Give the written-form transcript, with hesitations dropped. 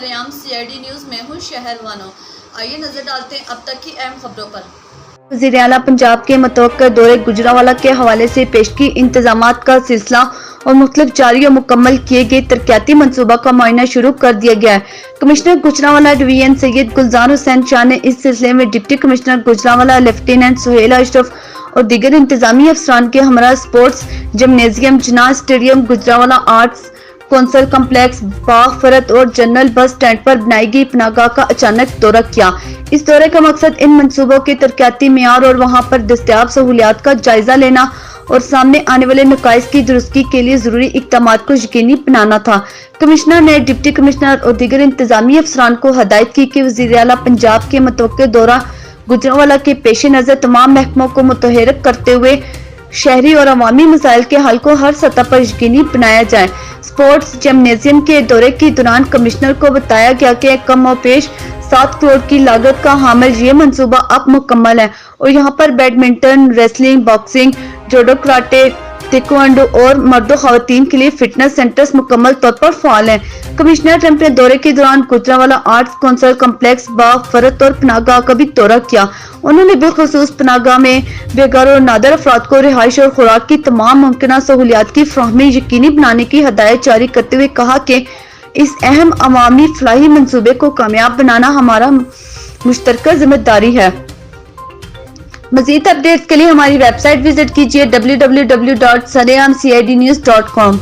सरेआम CID news में हूँ शहर वानो। आइए नजर डालते हैं अब तक की अहम खबरों पर। वज़ीर आला पंजाब के मुतवक्किल दौरे गुजरांवाला के हवाले से पेशगी इंतजामात का सिलसिला और मुख्तलिफ जारी और मुकम्मल किए गए तरक्याती मंसूबा का मुआयना शुरू कर दिया गया है। कमिश्नर गुजरांवाला डिवीजन सैयद गुलजार हुसैन शाह ने इस सिलसिले में deputy commissioner Gujranwala lieutenant Sohail Ashraf और दीगर इंतजामी अफसरान के हमरा sports gymnasium, Jinnah stadium, Gujranwala arts council complex, बाग फरत और जनरल बस स्टैंड पर बनाई गई पनाहगाह का अचानक दौरा किया। इस दौरे का मकसद इन मंसूबों के तरक्याती मेयार और वहां पर दस्तयाब सहूलियात का जायजा लेना और सामने आने वाले नुकाइस की दुरुस्ती के लिए जरूरी इक़दामात को यकीनी बनाना था। कमिश्नर ने डिप्टी कमिश्नर और दीगर इंतजामी अफसरान को हदायत की कि वज़ीर आला पंजाब के मुतवक्किल दौरा गुजरांवाला के पेश नज़र तमाम महकमों को मुतहर्रिक करते हुए शहरी और अवामी मसाइल के हल को हर सतह पर यकीनी बनाया जाए। स्पोर्ट्स जिमनेजियम के दौरे के दौरान कमिश्नर को बताया गया कि कम और पेश 7 करोड़ की लागत का हामिल ये मंसूबा अब मुकम्मल है और यहाँ पर badminton, wrestling, boxing, judo, karate, taekwondo और मर्दों खवातीन के लिए फिटनेस सेंटर्स मुकम्मल तौर पर फाल हैं। कमिश्नर ने अपने दौरे के दौरान गुजरांवाला आर्ट्स कौंसल कम्प्लेक्स, बाग फरत और पनाहगाह का भी दौरा किया। उन्होंने बिलखुसूस पनाहगाह में बेघर और नादर अफराद को रिहाइश और खुराक की तमाम मुमकिन सहूलियात की फराहमी यकीनी बनाने की हदायत जारी करते हुए कहा कि इस अहम अवामी फलाही मंसूबे को कामयाब बनाना हमारा मुश्तरका जिम्मेदारी है। मज़ीद अपडेट्स के लिए हमारी वेबसाइट विजिट कीजिए www.sareamcidnews.com।